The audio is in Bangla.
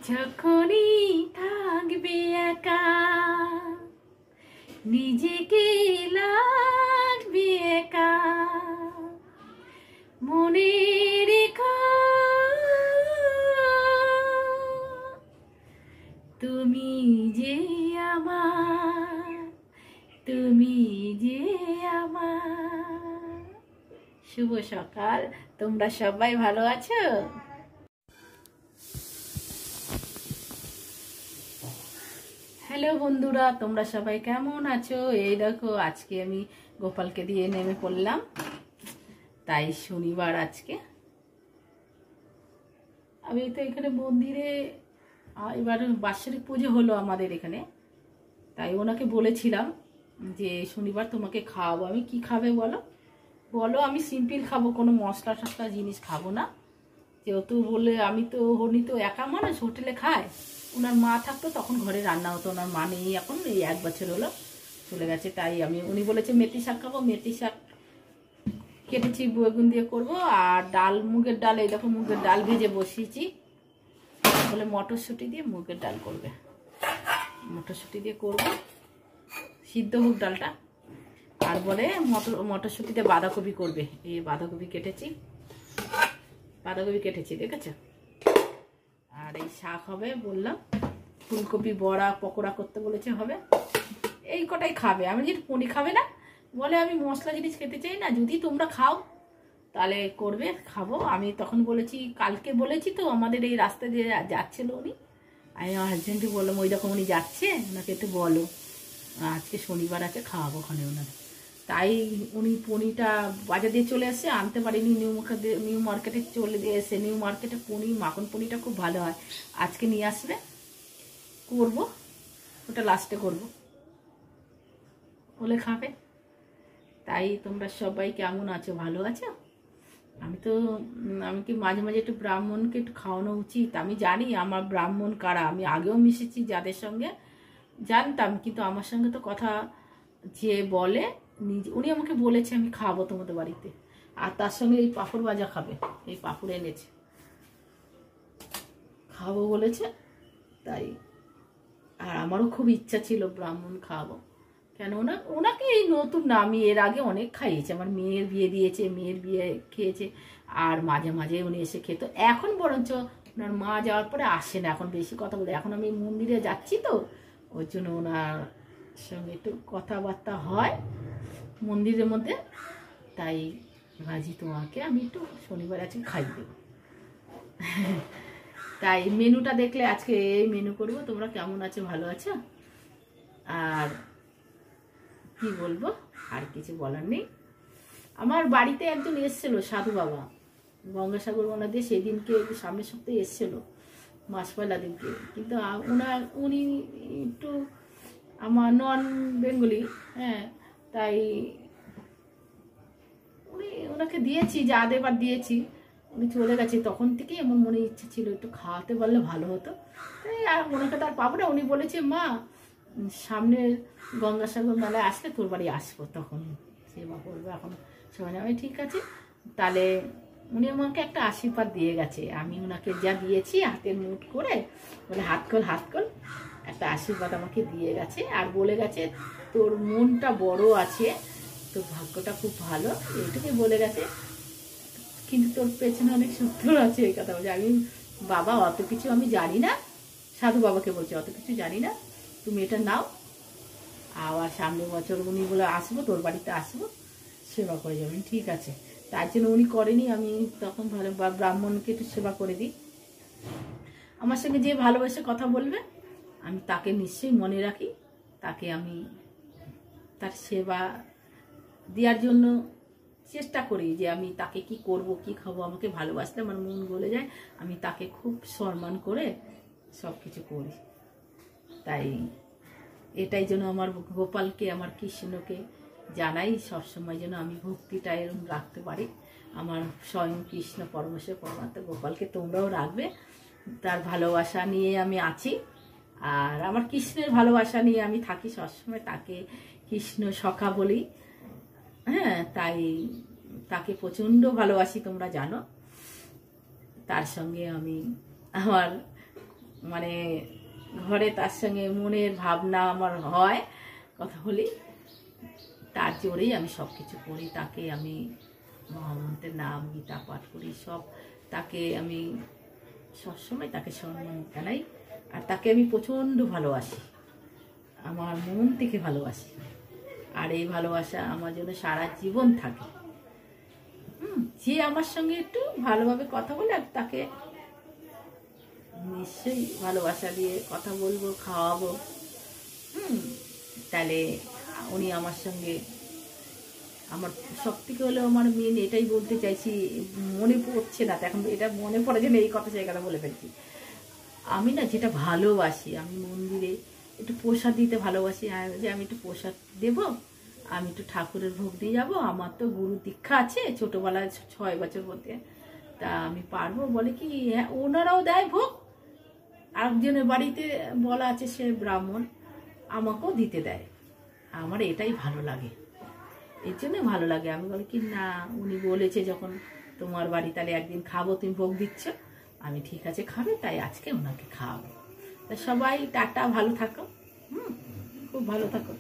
যখনই থাকবে একা নিজেকে লাগবে একা মনে রেখো তুমি যে আমার তুমি যে আমার। শুভ সকাল, তোমরা সবাই ভালো আছো? হ্যালো বন্ধুরা, তোমরা সবাই কেমন আছো? এই দেখো আজকে আমি গোপালকে দিয়ে নেমে পড়লাম, তাই শনিবার আজকে। আমি তো এখানে মন্দিরে এবার বাৎসরিক পুজো হলো আমাদের এখানে, তাই ওনাকে বলেছিলাম যে শনিবার তোমাকে খাওয়াবো। আমি কি খাবে বলো বলো? আমি সিম্পল খাবো, কোনো মশলা টশলা জিনিস খাবো না। যেহেতু বলে আমি তো উনি তো একা মানুষ, হোটেলে খায়। ওনার মা থাকতো তখন ঘরে রান্না হতো, ওনার মা নেই এখন, এই 1 বছর হলো চলে গেছে। তাই উনি বলেছে মেথি শাক খাবো, মেথি শাক কেটেছি, বেগুন দিয়ে করব। আর ডাল, মুগের ডাল, এই দেখো মুগের ডাল ভেজে বসিয়েছি। বলে মটরশুঁটি দিয়ে মুগের ডাল করবে, মটরশুঁটি দিয়ে করব, সিদ্ধ হোক ডালটা। আর বলে মটরশুঁটিতে বাঁধাকপি করবে। এই বাঁধাকপি কেটেছি দেখেছো। আর এই শাক হবে বললাম, ফুলকপি বড়া পকোড়া করতে বলেছে হবে। এই কটাই খাবে। আমি যেটা পনির খাবে না বলে, আমি মশলা জিনিস খেতে চাই না। যদি তোমরা খাও তাহলে করবে, খাবো। আমি তখন বলেছি, কালকে বলেছি তো আমাদের এই রাস্তা দিয়ে যাচ্ছিল উনি, আমি আমার হাজব্যান্ডকে বললাম ওই রকম উনি যাচ্ছে, ওনাকে একটু বলো আজকে শনিবার আছে, খাওয়াবো ওখানে ওনার। তাই উনি পনিরটা বাজার দিয়ে চলে এসে, আনতে পারিনি। নিউ মার্কেটে চলে এসে, নিউ মার্কেটে পনির, মাখন পনিরটা খুব ভালো হয়, আজকে নিয়ে আসবে, করবো ওটা, লাস্টে করব বলে খাবে। তাই তোমরা সবাই কেমন আছো? ভালো আছো? আমি কি মাঝে মাঝে একটু ব্রাহ্মণকে একটু খাওয়ানো উচিত। আমি জানি আমার ব্রাহ্মণ কারা, আমি আগেও মিশেছি যাদের সঙ্গে, জানতাম। কিন্তু আমার সঙ্গে তো কথা যে বলে নিজে, উনি আমাকে বলেছে আমি খাবো তোমাদের বাড়িতে, আর তার সঙ্গে এই পাঁপড় ভাজা খাবে, এই পাঁপড় এনেছে, খাবো বলেছে। তাই আর আমারও খুব ইচ্ছা ছিল ব্রাহ্মণ খাওয়াবো। কেন ওনাকে এই নতুন না, আমি এর আগে অনেক খাইয়েছি। আমার মেয়ের বিয়ে দিয়েছে, মেয়ের বিয়ে খেয়েছে, আর মাঝে মাঝে উনি এসে খেত। এখন বরঞ্চ ওনার মা যাওয়ার পরে আসে না, এখন বেশি কথা বলে। এখন আমি মন্দিরে যাচ্ছি তো, ওই জন্য ওনার সঙ্গে একটু কথাবার্তা হয় মন্দিরের মধ্যে। তাই ভাজি তোমাকে আমি একটু শনিবার আজকে খাইয়ে দেবো। তাই মেনুটা দেখলে আজকে এই মেনু করবো। তোমরা কেমন আছো? ভালো আছো? আর কি বলবো, আর কিছু বলার নেই। আমার বাড়িতে একজন এসছিল, সাধু বাবা, গঙ্গাসাগর বন্যা দিয়ে সেদিনকে সামনের সপ্তাহে এসছিল, মাস পয়লা দিনকে। কিন্তু উনি একটু আমার নন বেঙ্গলি, হ্যাঁ, তাই ওনাকে দিয়েছি, যা দেবার দিয়েছি। উনি চলে গেছে, তখন থেকেই আমার মনে ইচ্ছে ছিল একটু খাওয়াতে পারলে ভালো হতো। তাই আর ওনাকে তো আর পাবো না। উনি বলেছে মা সামনে গঙ্গাসাগর মেলায় আসলে তোর বাড়ি আসবো, তখন সেবা করবো। এখন সবাই আমি ঠিক আছে। তাহলে উনি আমাকে একটা আশীর্বাদ দিয়ে গেছে। আমি ওনাকে যা দিয়েছি হাতের মুঠ করে, বলে হাত খোল, একটা আশীর্বাদ আমাকে দিয়ে গেছে। আর বলে গেছে তোর মনটা বড় আছে, তোর ভাগ্যটা খুব ভালো, এইটুকুই বলে গেছে। কিন্তু তোর পেছনে অনেক সূত্র আছে, এই কথা বলছে। আমি বাবা অত কিছু আমি জানি না, সাধু বাবাকে বলছে অত কিছু জানি না, তুমি এটা নাও। আবার সামনের বছর উনি বলে আসবো, তোর বাড়িতে আসবো, সেবা করে যাবেন। ঠিক আছে, তার জন্য উনি করেনি, আমি তখন ভালো ব্রাহ্মণকে একটু সেবা করে দিই। আমার সঙ্গে যে ভালোবেসে কথা বলবে আমি তাকে নিশ্চয়ই মনে রাখি, তাকে আমি তার সেবা দেওয়ার জন্য চেষ্টা করি, যে আমি তাকে কি করব, কি খাবো। আমাকে ভালোবাসলে আমার মন গলে যায়, আমি তাকে খুব সম্মান করে সব কিছু করি। তাই এটাই যেন আমার গোপালকে, আমার কৃষ্ণকে জানাই সবসময়, যেন আমি ভক্তিটা এরকম রাখতে পারি। আমার স্বয়ং কৃষ্ণ পরমেশ্বর পরমাত্মা গোপালকে তোমরাও রাখবে, তার ভালোবাসা নিয়ে আমি আছি। আর আমার কৃষ্ণের ভালোবাসা নিয়ে আমি থাকি সবসময়, তাকে কৃষ্ণ সখা বলি, হ্যাঁ। তাই তাকে প্রচণ্ড ভালোবাসি, তোমরা জানো। তার সঙ্গে আমি আমার মানে ঘরে তার সঙ্গে মনের ভাবনা আমার হয়, কথা বলি, তার জোরেই আমি সব কিছু করি। তাকে আমি মহামন্ত্রের নাম গীতা পাঠ করি, সব তাকে আমি সবসময় তাকে সম্মান জানাই। আর তাকে আমি প্রচণ্ড ভালোবাসি, আমার মন থেকে ভালোবাসি। আর এই ভালোবাসা আমার জন্য সারা জীবন থাকে। যে আমার সঙ্গে একটু ভালোভাবে কথা বলে আমি তাকে নিশ্চয়ই ভালোবাসা দিয়ে কথা বলবো, খাওয়াবো। তাহলে উনি আমার সঙ্গে, আমার সব থেকে হলো আমার মেন এটাই বলতে চাইছি, মনে পড়ছে না এখন, এটা মনে পড়ে যে এই কথা জায়গাটা বলে ফেলছি। আমি না যেটা ভালোবাসি, আমি মন্দিরে একটু প্রসাদ দিতে ভালোবাসি, যে আমি একটু প্রসাদ দেবো, আমি একটু ঠাকুরের ভোগ দিয়ে যাবো। আমার তো গুরু দীক্ষা আছে ছোটোবেলায় 6 বছর হতে, তা আমি পারবো বলে কি, হ্যাঁ ওনারাও দেয় ভোগ, আরেকজনের বাড়িতে বলা আছে সে ব্রাহ্মণ, আমাকেও দিতে দেয়। আমার এটাই ভালো লাগে, এর জন্য ভালো লাগে। আমি বলি কি না, উনি বলেছে যখন তোমার বাড়ি তাহলে একদিন খাবো, তুমি ভোগ দিচ্ছ, আমি ঠিক আছে খাবে, তাই আজকে ওনাকে খাওয়াবো। তা সবাই টাটা, ভালো থাকো, খুব ভালো থাকো।